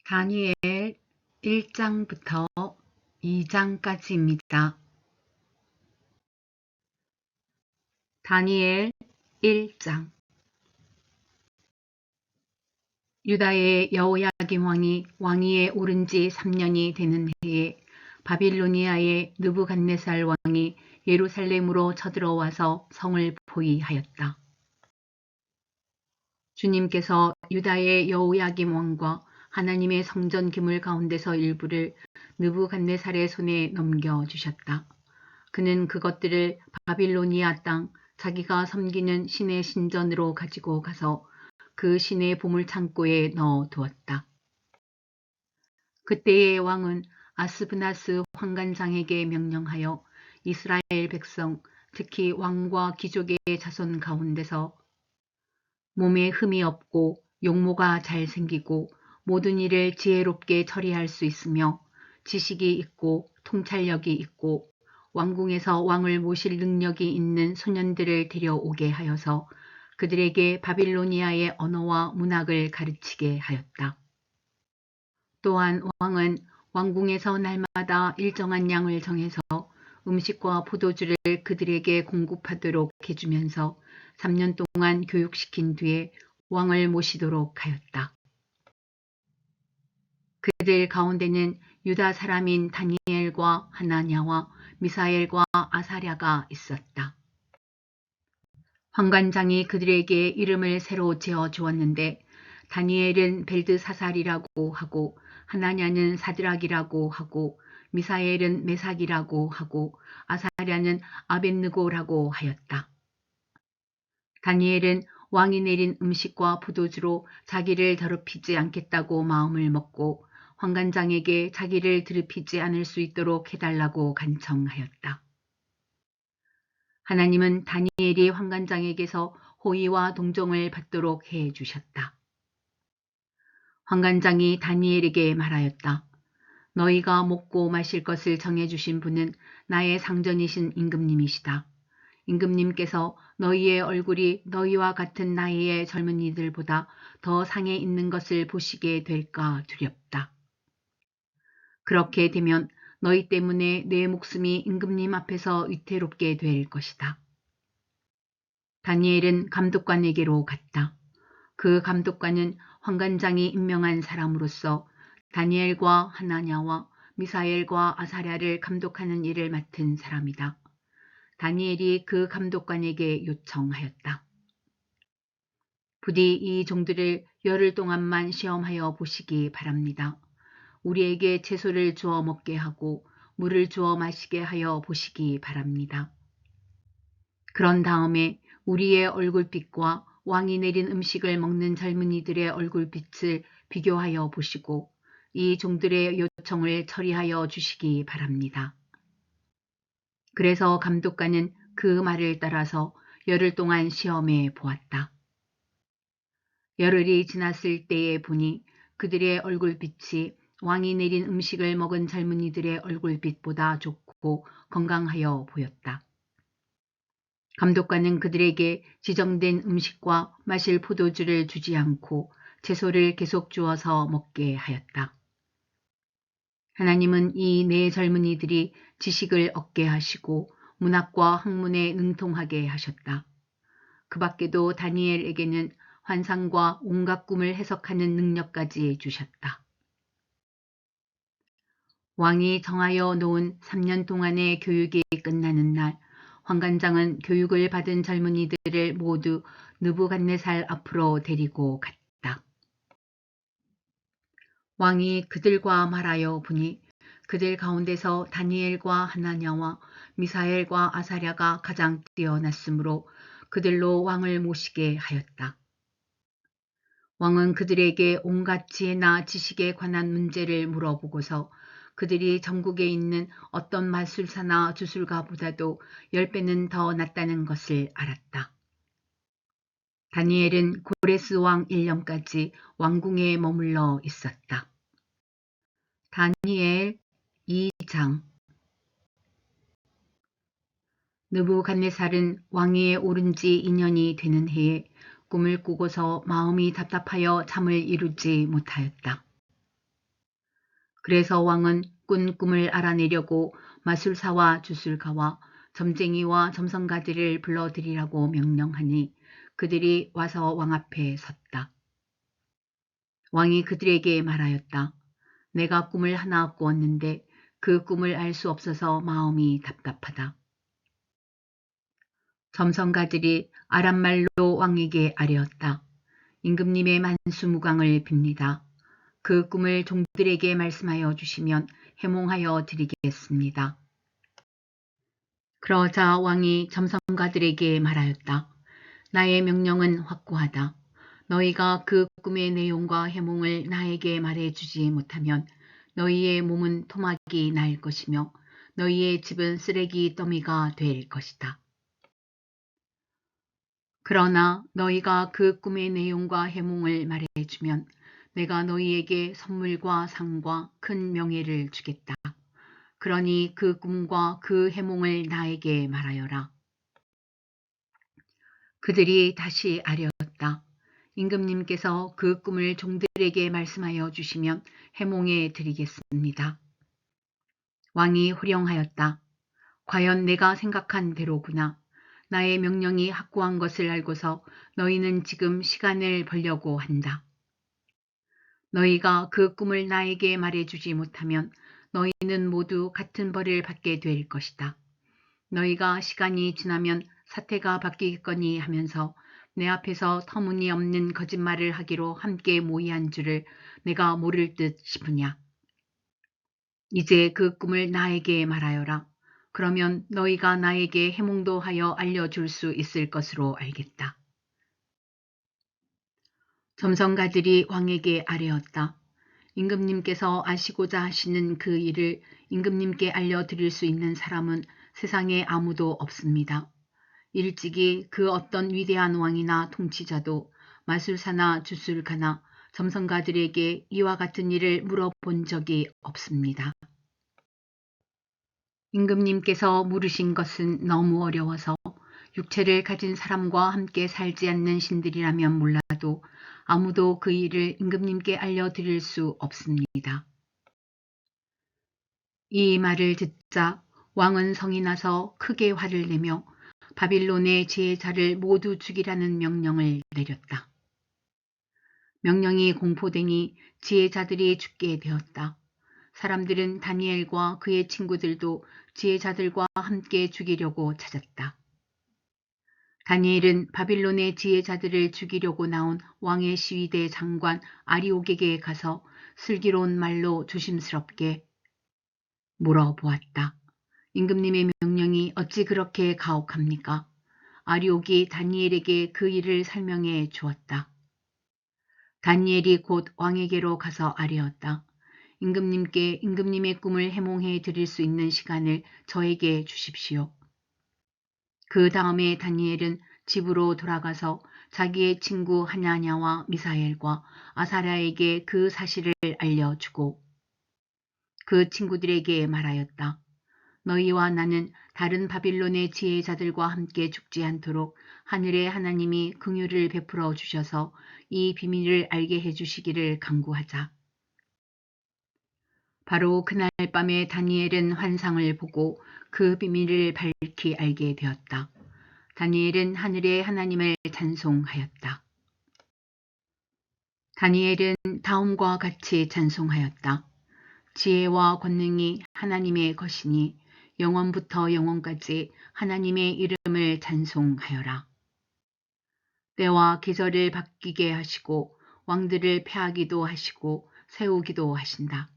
다니엘 1장부터 2장까지입니다. 다니엘 1장. 유다의 여호야김 왕이 왕위에 오른 지 3년이 되는 해에 바빌로니아의 느부갓네살 왕이 예루살렘으로 쳐들어와서 성을 포위하였다. 주님께서 유다의 여호야김 왕과 하나님의 성전 기물 가운데서 일부를 느부갓네살의 손에 넘겨주셨다. 그는 그것들을 바빌로니아 땅 자기가 섬기는 신의 신전으로 가지고 가서 그 신의 보물창고에 넣어 두었다. 그때의 왕은 아스브나스 환관장에게 명령하여 이스라엘 백성, 특히 왕과 귀족의 자손 가운데서 몸에 흠이 없고 용모가 잘 생기고 모든 일을 지혜롭게 처리할 수 있으며 지식이 있고 통찰력이 있고 왕궁에서 왕을 모실 능력이 있는 소년들을 데려오게 하여서 그들에게 바빌로니아의 언어와 문학을 가르치게 하였다. 또한 왕은 왕궁에서 날마다 일정한 양을 정해서 음식과 포도주를 그들에게 공급하도록 해주면서 3년 동안 교육시킨 뒤에 왕을 모시도록 하였다. 그들 가운데는 유다 사람인 다니엘과 하나냐와 미사엘과 아사랴가 있었다. 환관장이 그들에게 이름을 새로 지어 주었는데 다니엘은 벨드사살이라고 하고 하나냐는 사드락이라고 하고 미사엘은 메삭이라고 하고 아사랴는 아벳느고라고 하였다. 다니엘은 왕이 내린 음식과 포도주로 자기를 더럽히지 않겠다고 마음을 먹고 환관장에게 자기를 더럽히지 않을 수 있도록 해달라고 간청하였다. 하나님은 다니엘이 환관장에게서 호의와 동정을 받도록 해 주셨다. 환관장이 다니엘에게 말하였다. 너희가 먹고 마실 것을 정해주신 분은 나의 상전이신 임금님이시다. 임금님께서 너희의 얼굴이 너희와 같은 나이의 젊은이들보다 더 상해 있는 것을 보시게 될까 두렵다. 그렇게 되면 너희 때문에 내 목숨이 임금님 앞에서 위태롭게 될 것이다. 다니엘은 감독관에게로 갔다. 그 감독관은 환관장이 임명한 사람으로서 다니엘과 하나냐와 미사엘과 아사랴를 감독하는 일을 맡은 사람이다. 다니엘이 그 감독관에게 요청하였다. 부디 이 종들을 열흘 동안만 시험하여 보시기 바랍니다. 우리에게 채소를 주어 먹게 하고 물을 주어 마시게 하여 보시기 바랍니다. 그런 다음에 우리의 얼굴빛과 왕이 내린 음식을 먹는 젊은이들의 얼굴빛을 비교하여 보시고 이 종들의 요청을 처리하여 주시기 바랍니다. 그래서 감독관은 그 말을 따라서 열흘 동안 시험해 보았다. 열흘이 지났을 때에 보니 그들의 얼굴빛이 왕이 내린 음식을 먹은 젊은이들의 얼굴빛보다 좋고 건강하여 보였다. 감독관은 그들에게 지정된 음식과 마실 포도주를 주지 않고 채소를 계속 주어서 먹게 하였다. 하나님은 이 네 젊은이들이 지식을 얻게 하시고 문학과 학문에 능통하게 하셨다. 그 밖에도 다니엘에게는 환상과 온갖 꿈을 해석하는 능력까지 주셨다. 왕이 정하여 놓은 3년 동안의 교육이 끝나는 날 환관장은 교육을 받은 젊은이들을 모두 느부갓네살 앞으로 데리고 갔다. 왕이 그들과 말하여 보니 그들 가운데서 다니엘과 하나냐와 미사엘과 아사랴가 가장 뛰어났으므로 그들로 왕을 모시게 하였다. 왕은 그들에게 온갖 지혜나 지식에 관한 문제를 물어보고서 그들이 전국에 있는 어떤 마술사나 주술가보다도 10배는 더 낫다는 것을 알았다. 다니엘은 고레스 왕 1년까지 왕궁에 머물러 있었다. 다니엘 2장. 느부갓네살은 왕위에 오른 지 2년이 되는 해에 꿈을 꾸고서 마음이 답답하여 잠을 이루지 못하였다. 그래서 왕은 꾼 꿈을 알아내려고 마술사와 주술가와 점쟁이와 점성가들을 불러들이라고 명령하니 그들이 와서 왕 앞에 섰다. 왕이 그들에게 말하였다. 내가 꿈을 하나 꾸었는데 그 꿈을 알 수 없어서 마음이 답답하다. 점성가들이 아람말로 왕에게 아뢰었다. 임금님의 만수무강을 빕니다. 그 꿈을 종들에게 말씀하여 주시면 해몽하여 드리겠습니다. 그러자 왕이 점성가들에게 말하였다. 나의 명령은 확고하다. 너희가 그 꿈의 내용과 해몽을 나에게 말해주지 못하면 너희의 몸은 토막이 날 것이며 너희의 집은 쓰레기 더미가 될 것이다. 그러나 너희가 그 꿈의 내용과 해몽을 말해주면 내가 너희에게 선물과 상과 큰 명예를 주겠다. 그러니 그 꿈과 그 해몽을 나에게 말하여라. 그들이 다시 아뢰었다. 임금님께서 그 꿈을 종들에게 말씀하여 주시면 해몽해 드리겠습니다. 왕이 호령하였다. 과연 내가 생각한 대로구나. 나의 명령이 확고한 것을 알고서 너희는 지금 시간을 벌려고 한다. 너희가 그 꿈을 나에게 말해주지 못하면 너희는 모두 같은 벌을 받게 될 것이다. 너희가 시간이 지나면 사태가 바뀌겠거니 하면서 내 앞에서 터무니없는 거짓말을 하기로 함께 모의한 줄을 내가 모를 듯 싶으냐. 이제 그 꿈을 나에게 말하여라. 그러면 너희가 나에게 해몽도 하여 알려줄 수 있을 것으로 알겠다. 점성가들이 왕에게 아뢰었다. 임금님께서 아시고자 하시는 그 일을 임금님께 알려드릴 수 있는 사람은 세상에 아무도 없습니다. 일찍이 그 어떤 위대한 왕이나 통치자도 마술사나 주술가나 점성가들에게 이와 같은 일을 물어본 적이 없습니다. 임금님께서 물으신 것은 너무 어려워서 육체를 가진 사람과 함께 살지 않는 신들이라면 몰라도 아무도 그 일을 임금님께 알려드릴 수 없습니다. 이 말을 듣자 왕은 성이 나서 크게 화를 내며 바빌론의 지혜자를 모두 죽이라는 명령을 내렸다. 명령이 공포되니 지혜자들이 죽게 되었다. 사람들은 다니엘과 그의 친구들도 지혜자들과 함께 죽이려고 찾았다. 다니엘은 바빌론의 지혜자들을 죽이려고 나온 왕의 시위대 장관 아리옥에게 가서 슬기로운 말로 조심스럽게 물어보았다. 임금님의 명령이 어찌 그렇게 가혹합니까? 아리옥이 다니엘에게 그 일을 설명해 주었다. 다니엘이 곧 왕에게로 가서 아뢰었다. 임금님께 임금님의 꿈을 해몽해 드릴 수 있는 시간을 저에게 주십시오. 그 다음에 다니엘은 집으로 돌아가서 자기의 친구 하냐냐와 미사엘과 아사랴에게 그 사실을 알려주고 그 친구들에게 말하였다. 너희와 나는 다른 바빌론의 지혜자들과 함께 죽지 않도록 하늘의 하나님이 긍휼을 베풀어 주셔서 이 비밀을 알게 해주시기를 간구하자. 바로 그날 밤에 다니엘은 환상을 보고 그 비밀을 밝히 알게 되었다. 다니엘은 하늘의 하나님을 찬송하였다. 다니엘은 다음과 같이 찬송하였다. 지혜와 권능이 하나님의 것이니 영원부터 영원까지 하나님의 이름을 찬송하여라. 때와 계절을 바뀌게 하시고 왕들을 패하기도 하시고 세우기도 하신다.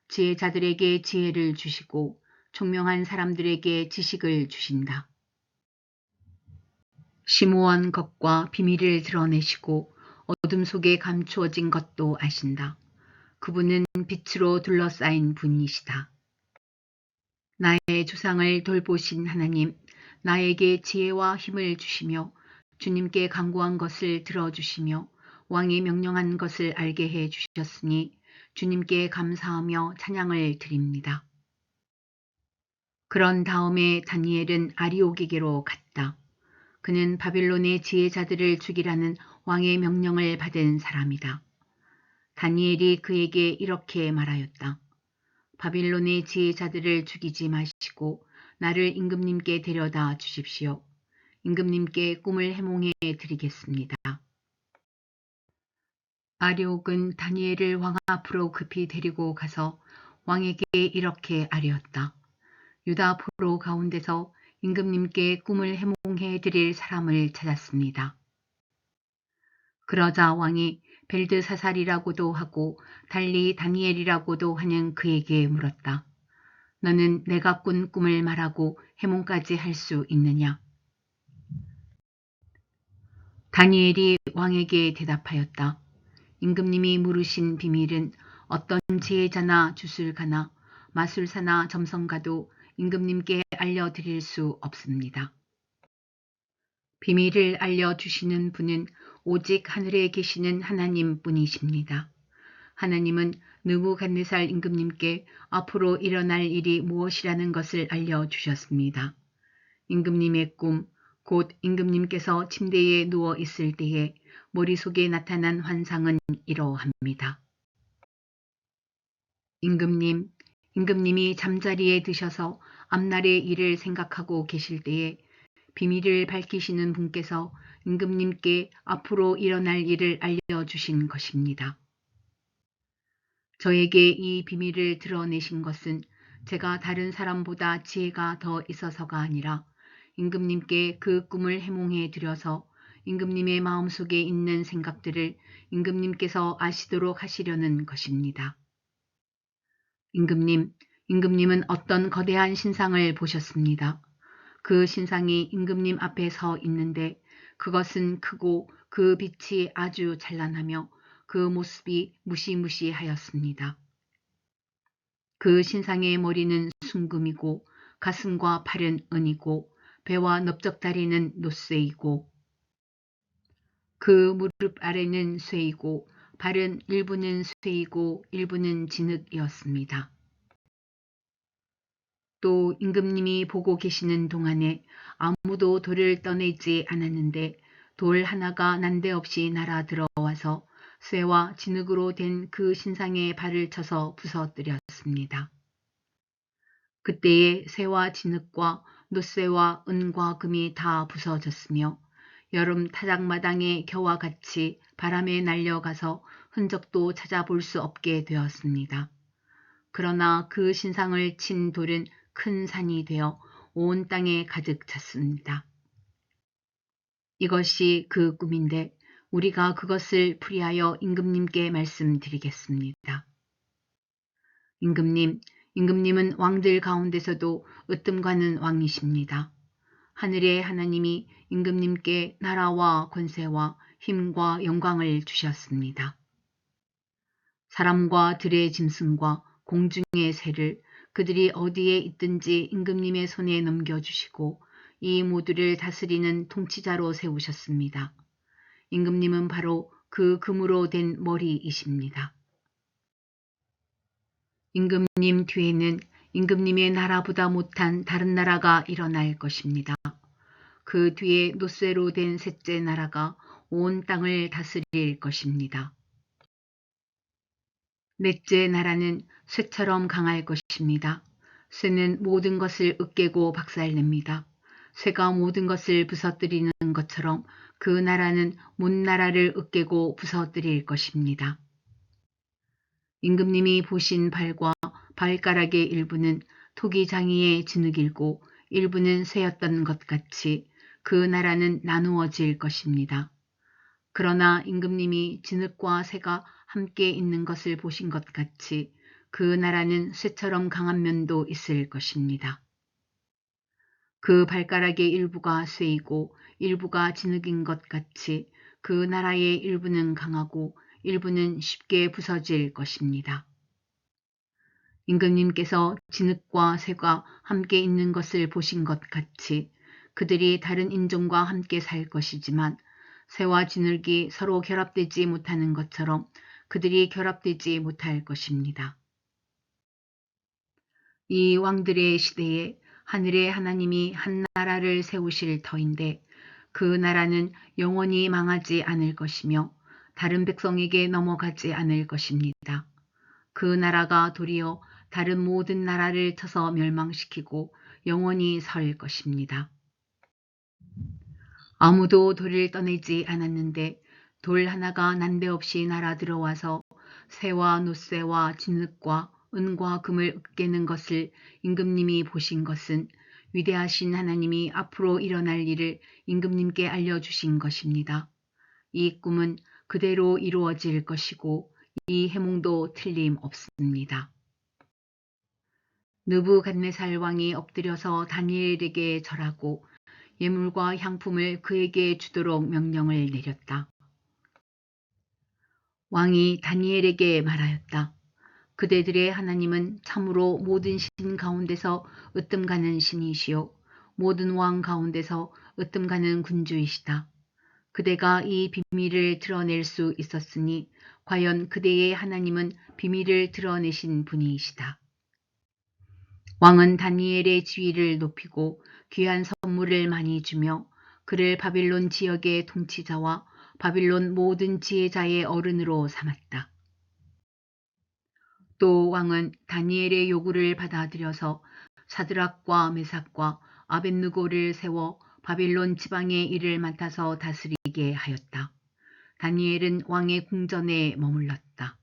지혜자들에게 지혜를 주시고 총명한 사람들에게 지식을 주신다. 심오한 것과 비밀을 드러내시고 어둠 속에 감추어진 것도 아신다. 그분은 빛으로 둘러싸인 분이시다. 나의 조상을 돌보신 하나님, 나에게 지혜와 힘을 주시며 주님께 간구한 것을 들어주시며 왕이 명령한 것을 알게 해 주셨으니 주님께 감사하며 찬양을 드립니다. 그런 다음에 다니엘은 아리옥에게로 갔다. 그는 바빌론의 지혜자들을 죽이라는 왕의 명령을 받은 사람이다. 다니엘이 그에게 이렇게 말하였다. 바빌론의 지혜자들을 죽이지 마시고 나를 임금님께 데려다 주십시오. 임금님께 꿈을 해몽해 드리겠습니다. 아뇒은 다니엘을 왕 앞으로 급히 데리고 가서 왕에게 이렇게 아뢰었다. 유다 포로 가운데서 임금님께 꿈을 해몽해 드릴 사람을 찾았습니다. 그러자 왕이 벨드사살이라고도 하고 달리 다니엘이라고도 하는 그에게 물었다. 너는 내가 꾼 꿈을 말하고 해몽까지 할 수 있느냐? 다니엘이 왕에게 대답하였다. 임금님이 물으신 비밀은 어떤 지혜자나 주술가나 마술사나 점성가도 임금님께 알려드릴 수 없습니다. 비밀을 알려주시는 분은 오직 하늘에 계시는 하나님뿐이십니다. 하나님은 느부갓네살 임금님께 앞으로 일어날 일이 무엇이라는 것을 알려주셨습니다. 임금님의 꿈, 곧 임금님께서 침대에 누워 있을 때에 머릿속에 나타난 환상은 이러합니다. 임금님이 잠자리에 드셔서 앞날의 일을 생각하고 계실 때에 비밀을 밝히시는 분께서 임금님께 앞으로 일어날 일을 알려주신 것입니다. 저에게 이 비밀을 드러내신 것은 제가 다른 사람보다 지혜가 더 있어서가 아니라 임금님께 그 꿈을 해몽해 드려서 임금님의 마음속에 있는 생각들을 임금님께서 아시도록 하시려는 것입니다. 임금님은 어떤 거대한 신상을 보셨습니다. 그 신상이 임금님 앞에 서 있는데 그것은 크고 그 빛이 아주 찬란하며 그 모습이 무시무시하였습니다. 그 신상의 머리는 순금이고 가슴과 팔은 은이고 배와 넓적다리는 노쇠이고 그 무릎 아래는 쇠이고 발은 일부는 쇠이고 일부는 진흙이었습니다. 또 임금님이 보고 계시는 동안에 아무도 돌을 떠내지 않았는데 돌 하나가 난데없이 날아 들어와서 쇠와 진흙으로 된 그 신상의 발을 쳐서 부서뜨렸습니다. 그때에 쇠와 진흙과 노쇠와 은과 금이 다 부서졌으며 여름 타작마당의 겨와 같이 바람에 날려가서 흔적도 찾아볼 수 없게 되었습니다. 그러나 그 신상을 친 돌은 큰 산이 되어 온 땅에 가득 찼습니다. 이것이 그 꿈인데 우리가 그것을 풀이하여 임금님께 말씀드리겠습니다. 임금님은 왕들 가운데서도 으뜸가는 왕이십니다. 하늘의 하나님이 임금님께 나라와 권세와 힘과 영광을 주셨습니다. 사람과 들의 짐승과 공중의 새를 그들이 어디에 있든지 임금님의 손에 넘겨주시고 이 모두를 다스리는 통치자로 세우셨습니다. 임금님은 바로 그 금으로 된 머리이십니다. 임금님 뒤에는 임금님의 나라보다 못한 다른 나라가 일어날 것입니다. 그 뒤에 노쇠로 된 셋째 나라가 온 땅을 다스릴 것입니다. 넷째 나라는 쇠처럼 강할 것입니다. 쇠는 모든 것을 으깨고 박살냅니다. 쇠가 모든 것을 부서뜨리는 것처럼 그 나라는 문 나라를 으깨고 부서뜨릴 것입니다. 임금님이 보신 발과 발가락의 일부는 토기장이의 진흙이고 일부는 쇠였던 것 같이 그 나라는 나누어질 것입니다. 그러나 임금님이 진흙과 쇠가 함께 있는 것을 보신 것 같이 그 나라는 쇠처럼 강한 면도 있을 것입니다. 그 발가락의 일부가 쇠이고 일부가 진흙인 것 같이 그 나라의 일부는 강하고 일부는 쉽게 부서질 것입니다. 임금님께서 진흙과 쇠가 함께 있는 것을 보신 것 같이 그들이 다른 인종과 함께 살 것이지만 쇠와 진흙이 서로 결합되지 못하는 것처럼 그들이 결합되지 못할 것입니다. 이 왕들의 시대에 하늘의 하나님이 한 나라를 세우실 터인데 그 나라는 영원히 망하지 않을 것이며 다른 백성에게 넘어가지 않을 것입니다. 그 나라가 도리어 다른 모든 나라를 쳐서 멸망시키고 영원히 설 것입니다. 아무도 돌을 떠내지 않았는데 돌 하나가 난데없이 날아 들어와서 새와 놋새와 진흙과 은과 금을 으깨는 것을 임금님이 보신 것은 위대하신 하나님이 앞으로 일어날 일을 임금님께 알려주신 것입니다. 이 꿈은 그대로 이루어질 것이고 이 해몽도 틀림없습니다. 느부갓네살 왕이 엎드려서 다니엘에게 절하고 예물과 향품을 그에게 주도록 명령을 내렸다. 왕이 다니엘에게 말하였다. 그대들의 하나님은 참으로 모든 신 가운데서 으뜸가는 신이시요 모든 왕 가운데서 으뜸가는 군주이시다. 그대가 이 비밀을 드러낼 수 있었으니 과연 그대의 하나님은 비밀을 드러내신 분이시다. 왕은 다니엘의 지위를 높이고 귀한 선물을 많이 주며 그를 바빌론 지역의 통치자와 바빌론 모든 지혜자의 어른으로 삼았다. 또 왕은 다니엘의 요구를 받아들여서 사드락과 메삭과 아벳느고를 세워 바빌론 지방의 일을 맡아서 다스리게 하였다. 다니엘은 왕의 궁전에 머물렀다.